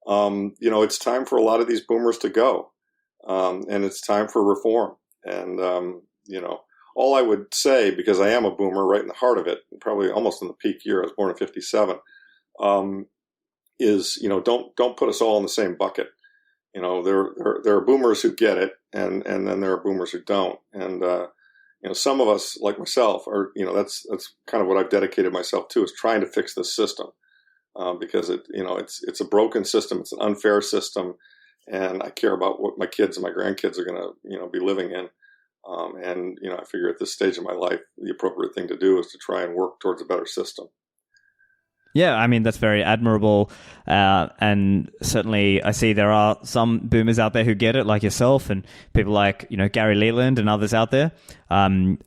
it's time for a lot of these boomers to go, and it's time for reform, and all I would say, because I am a boomer right in the heart of it, probably almost in the peak year, I was born in '57, is don't put us all in the same bucket. There are boomers who get it, and then there are boomers who don't. And, some of us, like myself, are, that's kind of what I've dedicated myself to, is trying to fix this system. Because it's a broken system. It's an unfair system. And I care about what my kids and my grandkids are going to, be living in. And I figure at this stage of my life, the appropriate thing to do is to try and work towards a better system. Yeah, I mean, that's very admirable. And certainly I see there are some boomers out there who get it, like yourself and people like, Gary Leland and others out there. And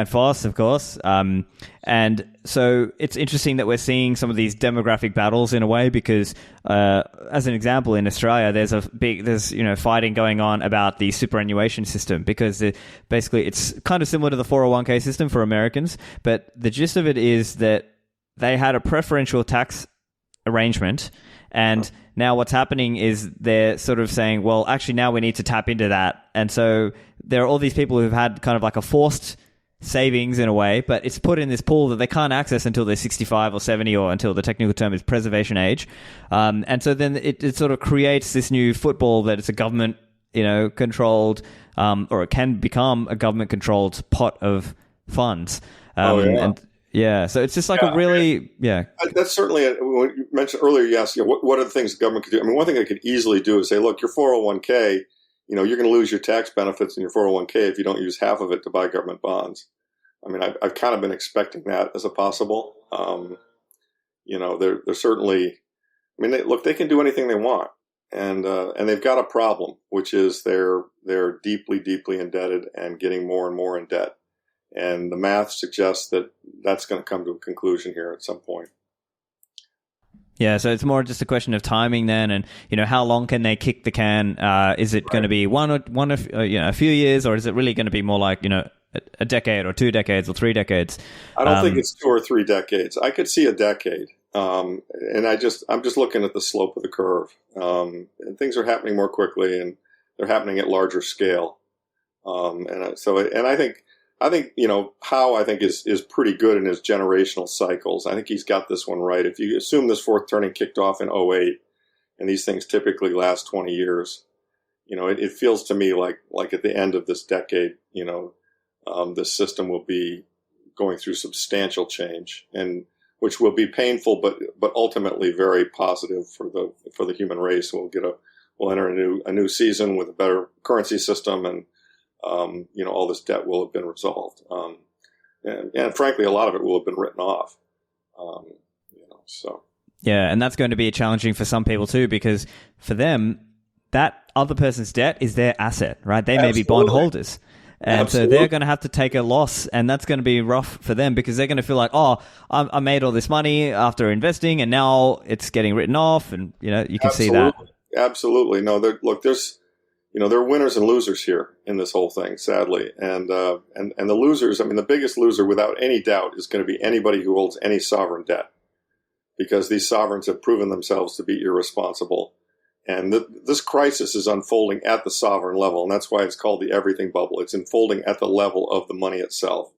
Foss, of course. And so it's interesting that we're seeing some of these demographic battles in a way, because as an example, in Australia, there's fighting going on about the superannuation system, because basically it's kind of similar to the 401k system for Americans. But the gist of it is that they had a preferential tax arrangement, and now what's happening is they're sort of saying, well, actually now we need to tap into that. And so there are all these people who've had kind of like a forced savings in a way, but it's put in this pool that they can't access until they're 65 or 70, or until the technical term is preservation age. And so then it sort of creates this new football that it's a government, controlled, or it can become a government controlled pot of funds. So it's just like That's certainly, when you mentioned earlier, you asked, what are the things the government could do? I mean, one thing they could easily do is say, look, your 401k, you're going to lose your tax benefits in your 401k if you don't use half of it to buy government bonds. I mean, I've kind of been expecting that as a possible. They're certainly. I mean, they can do anything they want, and they've got a problem, which is they're deeply, deeply indebted and getting more and more in debt. And the math suggests that that's going to come to a conclusion here at some point. Yeah, so it's more just a question of timing then, and how long can they kick the can? Is it going to be a few years, or is it really going to be more like a decade or 2 decades or 3 decades? I don't think it's 2 or 3 decades. I could see a decade, and I'm just looking at the slope of the curve. And things are happening more quickly, and they're happening at larger scale. I think Howe, I think, is pretty good in his generational cycles. I think he's got this one right. If you assume this fourth turning kicked off in 2008, and these things typically last 20 years, it feels to me like at the end of this decade, this system will be going through substantial change, and which will be painful, but ultimately very positive for the human race. We'll enter a new season with a better currency system, and all this debt will have been resolved. And frankly, a lot of it will have been written off. Yeah, and that's going to be challenging for some people too, because for them, that other person's debt is their asset, right? They may be bond holders. And so they're going to have to take a loss, and that's going to be rough for them, because they're going to feel like, I made all this money after investing, and now it's getting written off, and you can see that. Absolutely. No, there are winners and losers here in this whole thing, sadly. And the losers, I mean, the biggest loser without any doubt is going to be anybody who holds any sovereign debt, because these sovereigns have proven themselves to be irresponsible. And this crisis is unfolding at the sovereign level, and that's why it's called the everything bubble. It's unfolding at the level of the money itself.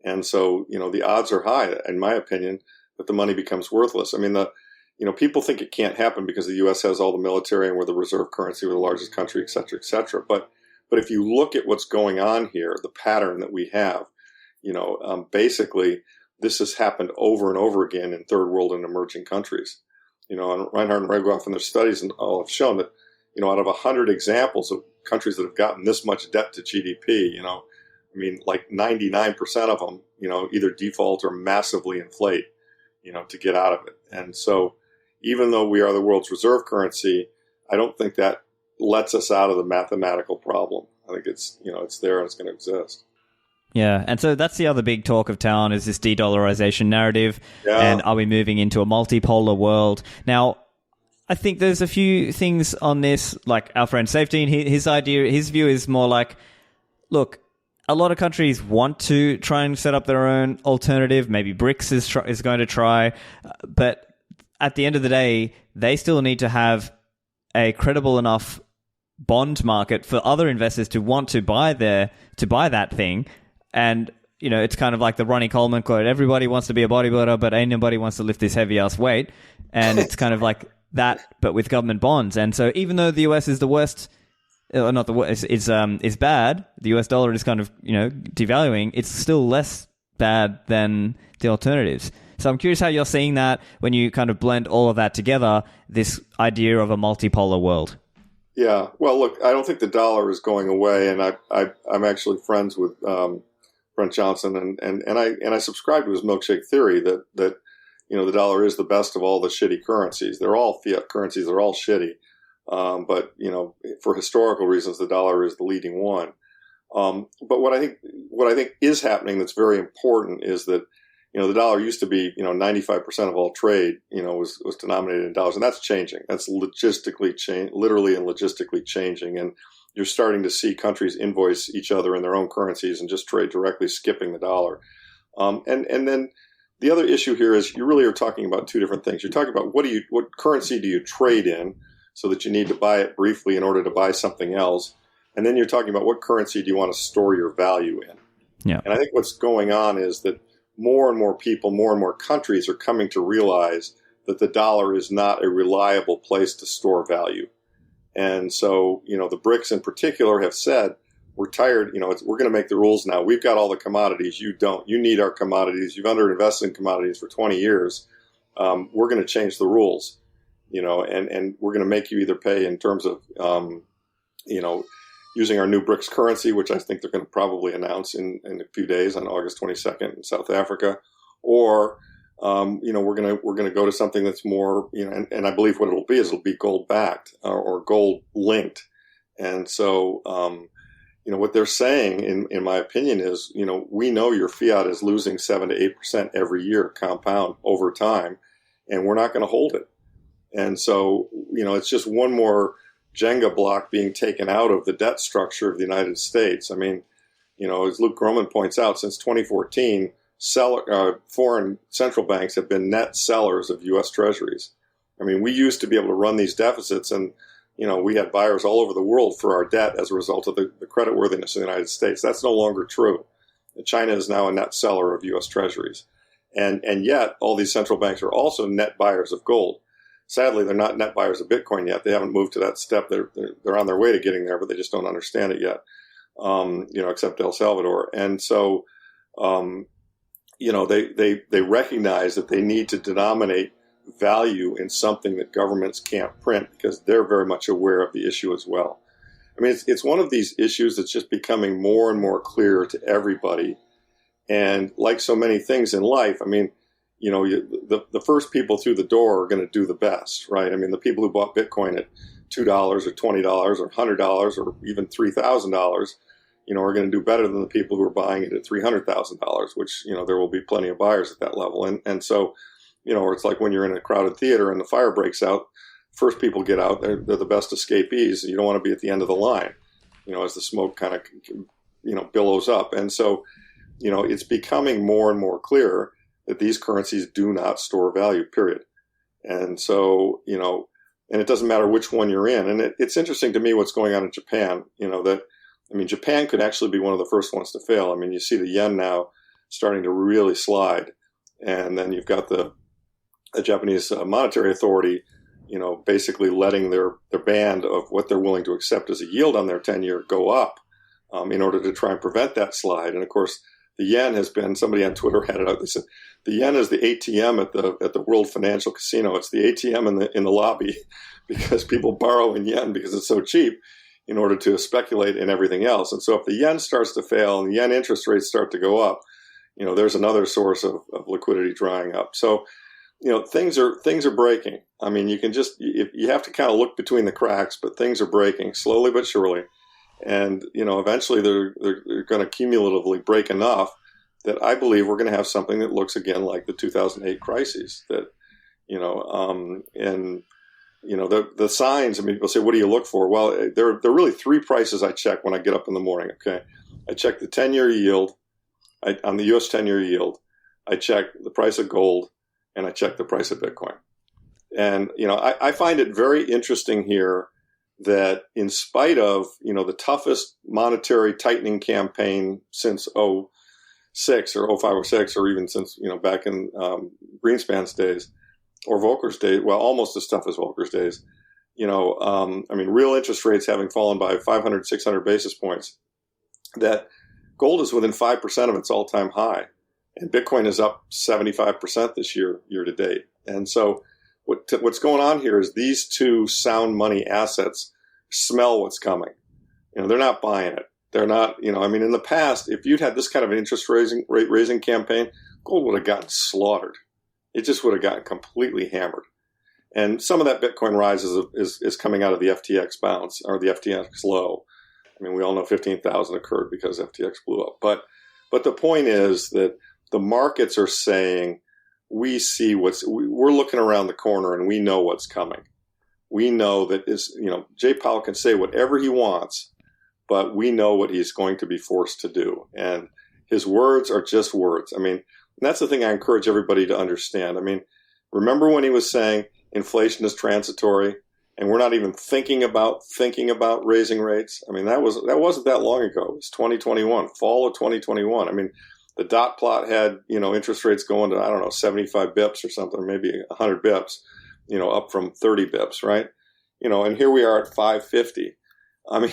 And so, the odds are high, in my opinion, that the money becomes worthless. I mean, people think it can't happen because the U.S. has all the military and we're the reserve currency, we're the largest country, et cetera, et cetera. But if you look at what's going on here, the pattern that we have, basically this has happened over and over again in third world and emerging countries. And Reinhard and Regoff in their studies and all have shown that, out of 100 examples of countries that have gotten this much debt to GDP, like 99% of them, either default or massively inflate, to get out of it. And so, even though we are the world's reserve currency, I don't think that lets us out of the mathematical problem. I think it's there and it's going to exist. Yeah, and so that's the other big talk of town, is this de-dollarization narrative, and are we moving into a multipolar world? Now, I think there's a few things on this, like our friend Safety, and his view is more like, look, a lot of countries want to try and set up their own alternative. Maybe BRICS is going to try, but at the end of the day, they still need to have a credible enough bond market for other investors to want to buy that thing. And, it's kind of like the Ronnie Coleman quote, everybody wants to be a bodybuilder, but ain't nobody wants to lift this heavy ass weight. And it's kind of like that, but with government bonds. And so even though the US is the worst, or not the worst, is bad, the US dollar is kind of, devaluing, it's still less bad than the alternatives. So I'm curious how you're seeing that when you kind of blend all of that together, this idea of a multipolar world. Yeah. Well, look, I don't think the dollar is going away, and I'm actually friends with Brent Johnson, and I subscribe to his milkshake theory that the dollar is the best of all the shitty currencies. They're all fiat currencies. They're all shitty. But for historical reasons, the dollar is the leading one. But what I think is happening that's very important is that the dollar used to be 95% of all trade was denominated in dollars, and that's changing. That's literally and logistically changing, and you're starting to see countries invoice each other in their own currencies and just trade directly, skipping the dollar. And then the other issue here is you really are talking about two different things. You're talking about what currency do you trade in, so that you need to buy it briefly in order to buy something else. And then you're talking about what currency do you want to store your value in. Yeah. And I think what's going on is that more and more people, more and more countries are coming to realize that the dollar is not a reliable place to store value. And so, the BRICS in particular have said, we're tired, we're going to make the rules now. We've got all the commodities. You don't. You need our commodities. You've underinvested in commodities for 20 years. We're going to change the rules, and we're going to make you either pay in terms of, using our new BRICS currency, which I think they're going to probably announce in a few days on August 22nd in South Africa, or we're going to go to something that's more, and I believe what it'll be is it'll be gold backed or gold linked. And so, what they're saying, in my opinion, is, we know your fiat is losing 7 to 8% every year compound over time, and we're not going to hold it. And so, it's just one more Jenga block being taken out of the debt structure of the United States. I mean, as Luke Groman points out, since 2014, foreign central banks have been net sellers of U.S. treasuries. I mean, we used to be able to run these deficits, and we had buyers all over the world for our debt as a result of the creditworthiness of the United States. That's no longer true. China is now a net seller of U.S. treasuries. And yet, all these central banks are also net buyers of gold. Sadly, they're not net buyers of Bitcoin yet. They haven't moved to that step. They're on their way to getting there, but they just don't understand it yet, except El Salvador. And so, they recognize that they need to denominate value in something that governments can't print, because they're very much aware of the issue as well. I mean, it's one of these issues that's just becoming more and more clear to everybody. And like so many things in life, I mean, the first people through the door are going to do the best, right? I mean, the people who bought Bitcoin at $2 or $20 or $100 or even $3,000, are going to do better than the people who are buying it at $300,000, which, there will be plenty of buyers at that level. And so, it's like when you're in a crowded theater and the fire breaks out, first people get out, they're the best escapees. You don't want to be at the end of the line, as the smoke kind of, billows up. And so, it's becoming more and more clear that these currencies do not store value, period. And so, and it doesn't matter which one you're in. And it's interesting to me what's going on in Japan, Japan could actually be one of the first ones to fail. I mean, you see the yen now starting to really slide. And then you've got the Japanese Monetary Authority, basically letting their band of what they're willing to accept as a yield on their 10-year go up in order to try and prevent that slide. And of course, the yen has been, somebody on Twitter had it out, they said, the yen is the ATM at the World Financial Casino. It's the ATM in the lobby because people borrow in yen because it's so cheap in order to speculate in everything else. And so if the yen starts to fail and the yen interest rates start to go up, there's another source of liquidity drying up. So, things are breaking. I mean, you have to kind of look between the cracks, but things are breaking slowly but surely. And, eventually they're going to cumulatively break enough that I believe we're going to have something that looks again like the 2008 crises that, the signs, I mean, people say, what do you look for? Well, there are really three prices I check when I get up in the morning. Okay. I check the 10-year yield on the U.S. 10-year yield. I check the price of gold, and I check the price of Bitcoin. And, I find it very interesting here that in spite of, the toughest monetary tightening campaign since 06 or 05 or 06, or even since, back in Greenspan's days or Volcker's days, well, almost as tough as Volcker's days, real interest rates having fallen by 500, 600 basis points, that gold is within 5% of its all-time high. And Bitcoin is up 75% this year to date. And so what's going on here is these two sound money assets smell what's coming. They're not buying it. They're not, in the past, if you'd had this kind of an interest rate raising campaign, gold would have gotten slaughtered. It just would have gotten completely hammered. And some of that Bitcoin rise is coming out of the FTX bounce or the FTX low. I mean, we all know 15,000 occurred because FTX blew up. But the point is that the markets are saying, we're looking around the corner and we know what's coming. We know that Jay Powell can say whatever he wants, but we know what he's going to be forced to do. And his words are just words. I mean, and that's the thing I encourage everybody to understand. I mean, remember when he was saying inflation is transitory and we're not even thinking about raising rates? I mean, that wasn't that long ago. It was 2021, fall of 2021. I mean, the dot plot had, interest rates going to, 75 bips or something, maybe 100 bips, up from 30 bips, right? And here we are at 550. I mean,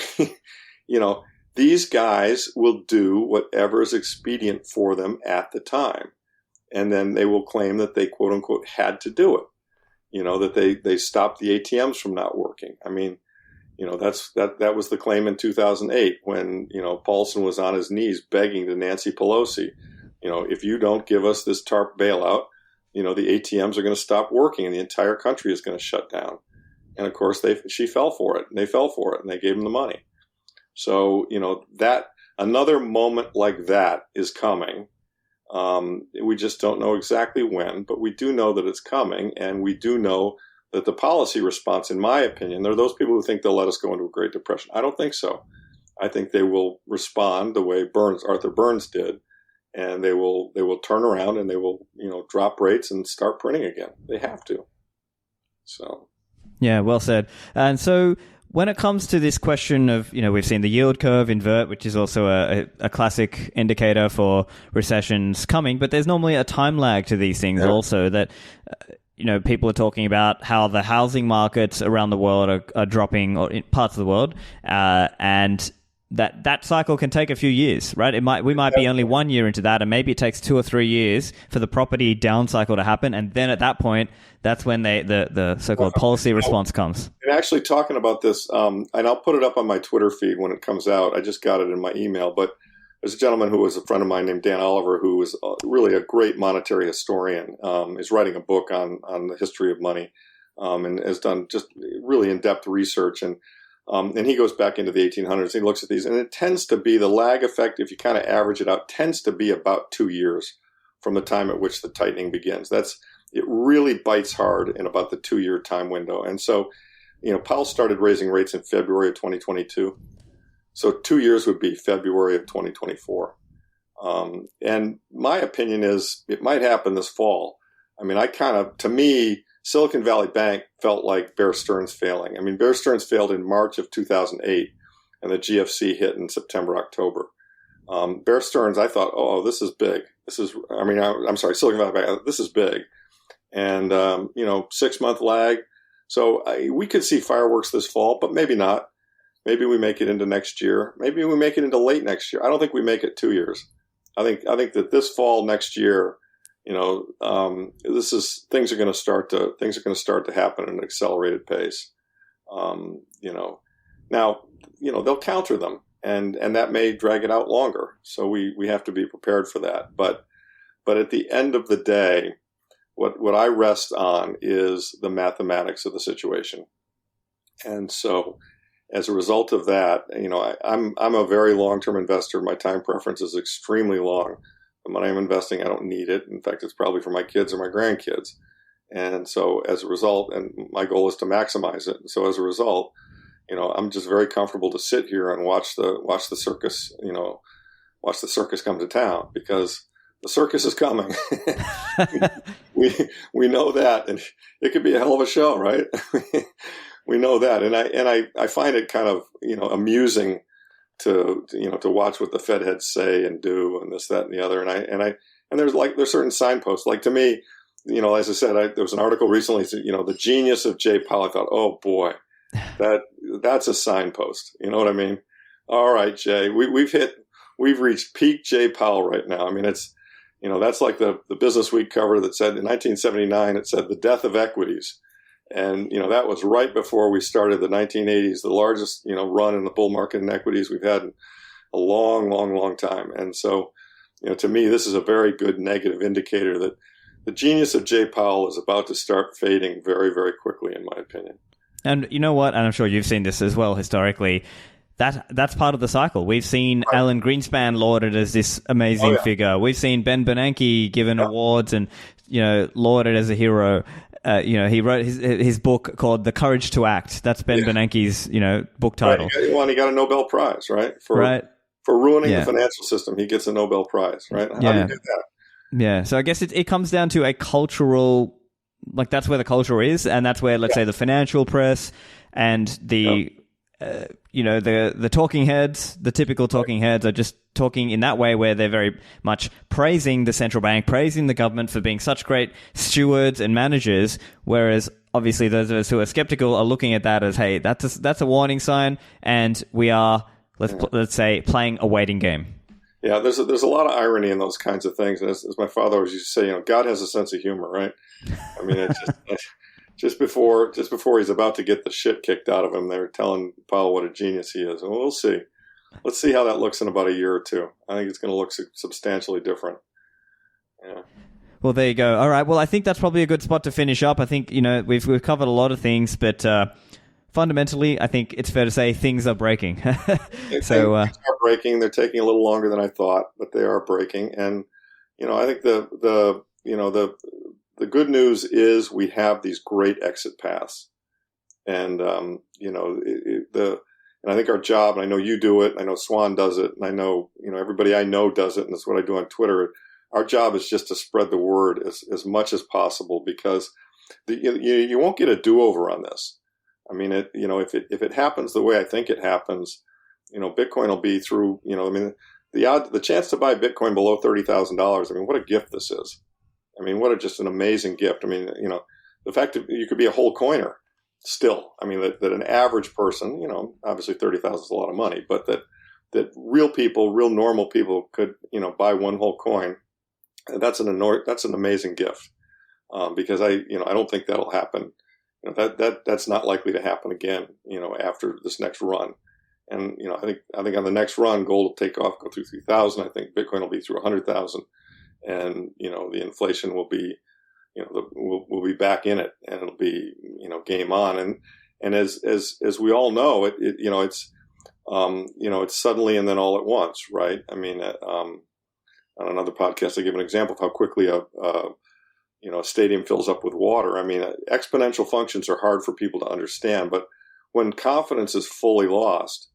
these guys will do whatever is expedient for them at the time. And then they will claim that they, quote unquote, had to do it, that they stopped the ATMs from not working. I mean, That was the claim in 2008 when, Paulson was on his knees begging to Nancy Pelosi, if you don't give us this TARP bailout, the ATMs are going to stop working and the entire country is going to shut down. And of course, she fell for it, and they fell for it, and they gave them the money. So, that another moment like that is coming. We just don't know exactly when, but we do know that it's coming, and we do know that the policy response, in my opinion, there are those people who think they'll let us go into a Great Depression. I don't think so. I think they will respond the way Arthur Burns did, and they will turn around and they will, drop rates and start printing again. They have to. So. Yeah, well said. And so when it comes to this question of, we've seen the yield curve invert, which is also a classic indicator for recessions coming, but there's normally a time lag to these things also that, people are talking about how the housing markets around the world are dropping, or in parts of the world, and that cycle can take a few years, right? We might be only 1 year into that, and maybe it takes 2 or 3 years for the property down cycle to happen, and then at that point, that's when the so-called policy response comes. And actually talking about this, and I'll put it up on my Twitter feed when it comes out. I just got it in my email, but there's a gentleman who was a friend of mine named Dan Oliver, who was really a great monetary historian, is writing a book on the history of money, and has done just really in-depth research. And he goes back into the 1800s. He looks at these, and it tends to be the lag effect, if you kind of average it out, tends to be about 2 years from the time at which the tightening begins. It really bites hard in about the 2-year time window. And so, Powell started raising rates in February of 2022. So 2 years would be February of 2024. And my opinion is it might happen this fall. I mean, to me, Silicon Valley Bank felt like Bear Stearns failing. I mean, Bear Stearns failed in March of 2008, and the GFC hit in September, October. Bear Stearns, I thought, this is big. I'm sorry, Silicon Valley Bank, this is big. And, 6-month lag. So we could see fireworks this fall, but maybe not. Maybe we make it into next year. Maybe we make it into late next year. I don't think we make it 2 years. I think that this fall next year, things are going to start to happen at an accelerated pace. Now, they'll counter them, and that may drag it out longer. So we have to be prepared for that. But at the end of the day, what I rest on is the mathematics of the situation. And so as a result of that, I'm a very long-term investor. My time preference is extremely long. The money I'm investing, I don't need it. In fact, it's probably for my kids or my grandkids. And so as a result, and my goal is to maximize it. And so as a result, I'm just very comfortable to sit here and watch the circus, watch the circus come to town, because the circus is coming. we know that, and it could be a hell of a show, right? We know that, and I find it kind of amusing to watch what the Fed heads say and do, and this, that, and the other, and there's certain signposts. Like, to me, as I said, there was an article recently, the genius of Jay Powell. I thought, oh boy, that's a signpost. You know what I mean? All right, Jay, we've reached peak Jay Powell right now. I mean, it's that's like the Business Week cover that said in 1979, it said the death of equities. And, that was right before we started the 1980s, the largest, run in the bull market in equities we've had in a long, long, long time. And so, to me, this is a very good negative indicator that the genius of Jay Powell is about to start fading very, very quickly, in my opinion. And you know what? And I'm sure you've seen this as well historically. That's part of the cycle. We've seen Alan Greenspan lauded as this amazing figure. We've seen Ben Bernanke given awards and, lauded as a hero. He wrote his book called The Courage to Act. That's Ben Bernanke's, book title. Right. He got a Nobel Prize, right? For ruining the financial system. He gets a Nobel Prize, right? How do you do that? Yeah. So I guess it comes down to a cultural, that's where the culture is. And that's where, let's say, the financial press and the talking heads, the typical talking heads are just talking in that way where they're very much praising the central bank, praising the government for being such great stewards and managers, whereas obviously those of us who are skeptical are looking at that as, hey, that's a warning sign, and we are, let's say, playing a waiting game. Yeah, there's a lot of irony in those kinds of things. And as my father always used to say, God has a sense of humor, right? I mean, just before he's about to get the shit kicked out of him, they're telling Powell what a genius he is. Well, we'll see. Let's see how that looks in about a year or two. I think it's going to look substantially different. Yeah. Well, there you go. All right. Well, I think that's probably a good spot to finish up. I think, we've covered a lot of things, but fundamentally, I think it's fair to say things are breaking. Things are breaking. They're taking a little longer than I thought, but they are breaking. And, I think the good news is we have these great exit paths. And, and I think our job, and I know you do it, I know Swan does it, and I know, everybody I know does it, and that's what I do on Twitter. Our job is just to spread the word as much as possible, because you won't get a do-over on this. I mean, if it happens the way I think it happens, Bitcoin will be through, the chance to buy Bitcoin below $30,000. I mean, what a gift this is. I mean, just an amazing gift. I mean, the fact that you could be a whole coiner still. I mean, that an average person, obviously 30,000 is a lot of money, but that real people, real normal people could, buy one whole coin. And that's an amazing gift. Because I don't think that'll happen. That's not likely to happen again, after this next run. And, I think on the next run, gold will take off, go through 3,000. I think Bitcoin will be through 100,000, and, the inflation will be, we'll be back in it, and it'll be, game on. And as we all know, it's suddenly and then all at once, right? I mean, on another podcast, I give an example of how quickly a stadium fills up with water. I mean, exponential functions are hard for people to understand, but when confidence is fully lost,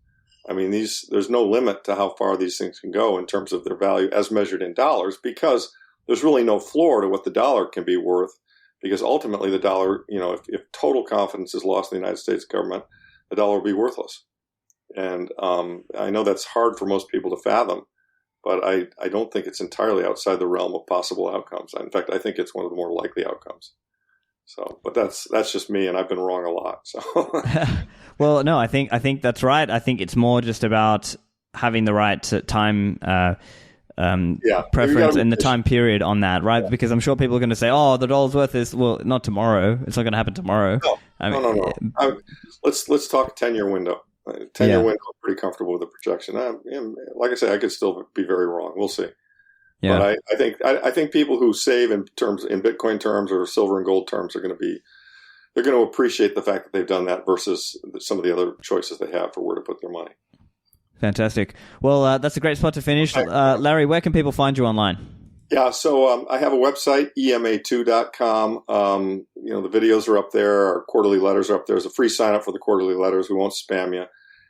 I mean, there's no limit to how far these things can go in terms of their value as measured in dollars, because there's really no floor to what the dollar can be worth, because ultimately the dollar, if total confidence is lost in the United States government, the dollar will be worthless. And I know that's hard for most people to fathom, but I don't think it's entirely outside the realm of possible outcomes. In fact, I think it's one of the more likely outcomes. So, but that's just me, and I've been wrong a lot. So, well, no, I think that's right. I think it's more just about having the right time preference and the time period on that, right? Yeah. Because I'm sure people are going to say, "Oh, the dollar's worth this." Well, not tomorrow. It's not going to happen tomorrow. No. Let's talk 10-year window. 10-year window, I'm pretty comfortable with the projection. Like I say, I could still be very wrong. We'll see. Yeah. But I think people who save in Bitcoin terms or silver and gold terms they're going to appreciate the fact that they've done that versus some of the other choices they have for where to put their money. Fantastic. Well, that's a great spot to finish. Larry, where can people find you online? Yeah, so I have a website, ema2.com. The videos are up there. Our quarterly letters are up there. There's a free sign up for the quarterly letters. We won't spam you.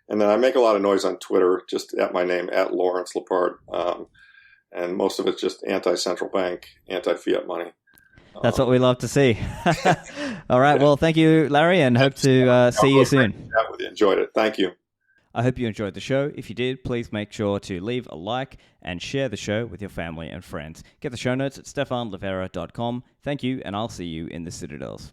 And then I make a lot of noise on Twitter, just at my name, at Lawrence Lepard. And most of it's just anti-central bank, anti-fiat money. That's what we love to see. All right. Well, thank you, Larry, and hope to see you soon. Enjoyed it. Thank you. I hope you enjoyed the show. If you did, please make sure to leave a like and share the show with your family and friends. Get the show notes at stephanlivera.com. Thank you, and I'll see you in the Citadels.